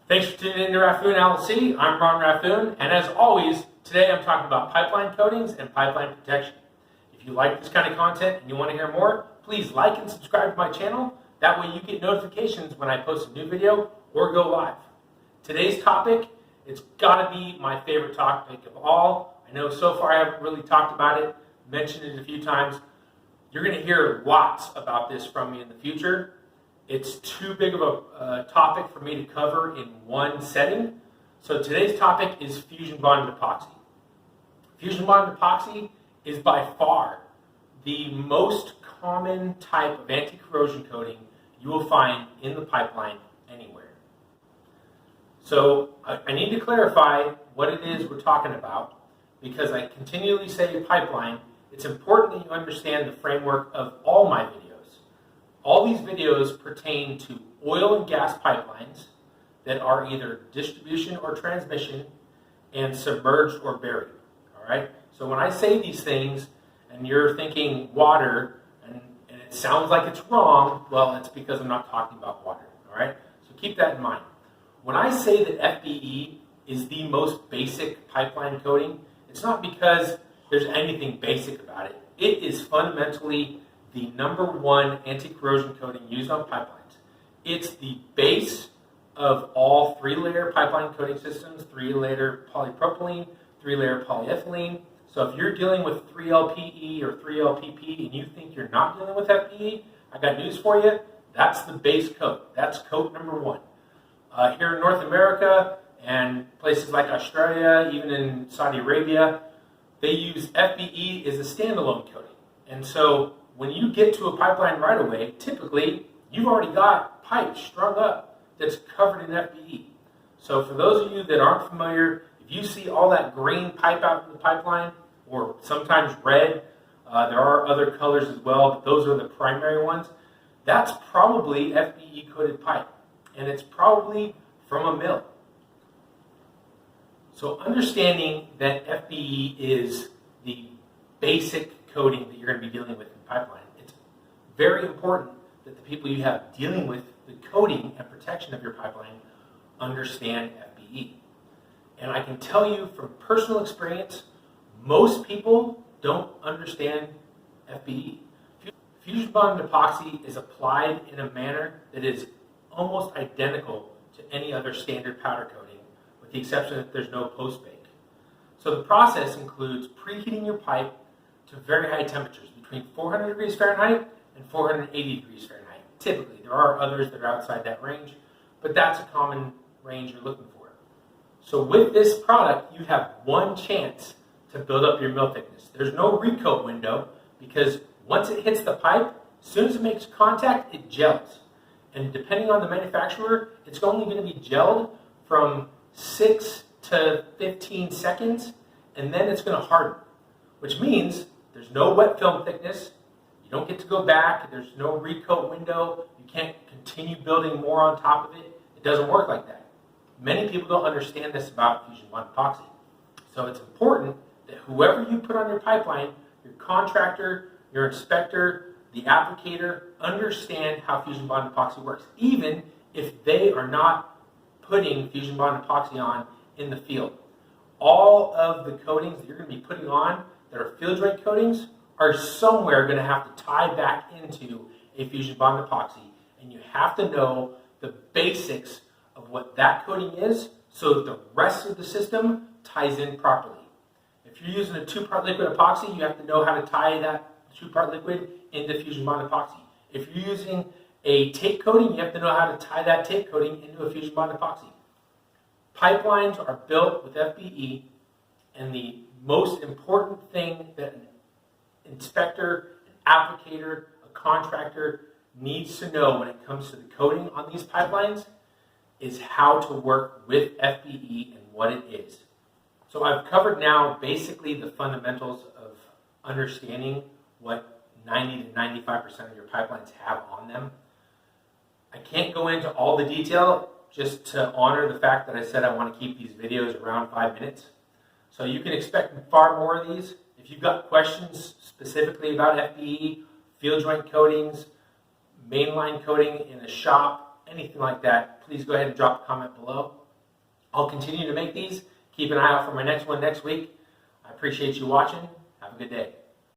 Thanks for tuning in to Raffoon LLC. I'm Ron Raffoon, and as always, today I'm talking about pipeline coatings and pipeline protection. If you like this kind of content and you want to hear more, please like and subscribe to my channel. That way you get notifications when I post a new video or go live. Today's topic, it's got to be my favorite topic of all. I know so far I haven't really talked about it, mentioned it a few times. You're going to hear lots about this from me in the future. It's too big of a topic for me to cover in one setting. So today's topic is fusion bonded epoxy. Fusion bonded epoxy is by far the most common type of anti-corrosion coating you will find in the pipeline anywhere. So I need to clarify what it is we're talking about, because I continually say pipeline. It's important that you understand the framework of all my videos. All these videos pertain to oil and gas pipelines that are either distribution or transmission and submerged or buried. All right? So when I say these things and you're thinking water and it sounds like it's wrong, well, it's because I'm not talking about water. All right? So keep that in mind. When I say that FBE is the most basic pipeline coating, it's not because there's anything basic about it. It is fundamentally the #1 anti-corrosion coating used on pipelines. It's the base of all 3-layer pipeline coating systems, 3-layer polypropylene, 3-layer polyethylene. So if you're dealing with 3LPE or 3LPP and you think you're not dealing with FBE, I got news for you. That's the base coat. That's coat #1. Here in North America and places like Australia, even in Saudi Arabia, they use FBE as a standalone coating. And so when you get to a pipeline right away, typically you've already got pipe strung up that's covered in FBE. So for those of you that aren't familiar, if you see all that green pipe out in the pipeline, or sometimes red, there are other colors as well, but those are the primary ones, that's probably FBE coated pipe. And it's probably from a mill. So understanding that FBE is the basic coating that you're going to be dealing with in pipeline, it's very important that the people you have dealing with the coating and protection of your pipeline understand FBE. And I can tell you from personal experience, most people don't understand FBE. Fusion bonded epoxy is applied in a manner that is almost identical to any other standard powder coating, with the exception that there's no post-bake. So the process includes preheating your pipe to very high temperatures, between 400 degrees Fahrenheit and 480 degrees Fahrenheit. Typically, there are others that are outside that range, but that's a common range you're looking for. So with this product, you have one chance to build up your mill thickness. There's no recoat window, because once it hits the pipe, as soon as it makes contact, it gels. And depending on the manufacturer, it's only going to be gelled from 6 to 15 seconds, and then it's going to harden, which means there's no wet film thickness. You don't get to go back. There's no recoat window. You can't continue building more on top of it. It doesn't work like that. Many people don't understand this about fusion bonded epoxy. So it's important that whoever you put on your pipeline, your contractor, your inspector, the applicator, understand how fusion bonded epoxy works, even if they are not putting fusion bonded epoxy on in the field. All of the coatings that you're going to be putting on that are field joint coatings are somewhere going to have to tie back into a fusion bonded epoxy, and you have to know the basics of what that coating is so that the rest of the system ties in properly. If you're using a 2-part liquid epoxy, you have to know how to tie that 2-part liquid into fusion bonded epoxy. If you're using a tape coating, you have to know how to tie that tape coating into a fusion bonded epoxy. Pipelines are built with FBE, and the most important thing that an inspector, an applicator, a contractor needs to know when it comes to the coating on these pipelines is how to work with FBE and what it is. So I've covered now basically the fundamentals of understanding what 90 to 95% of your pipelines have on them. I can't go into all the detail just to honor the fact that I said I want to keep these videos around 5 minutes. So you can expect far more of these. If you've got questions specifically about FBE, field joint coatings, mainline coating in a shop, anything like that, please go ahead and drop a comment below. I'll continue to make these. Keep an eye out for my next one next week. I appreciate you watching. Have a good day.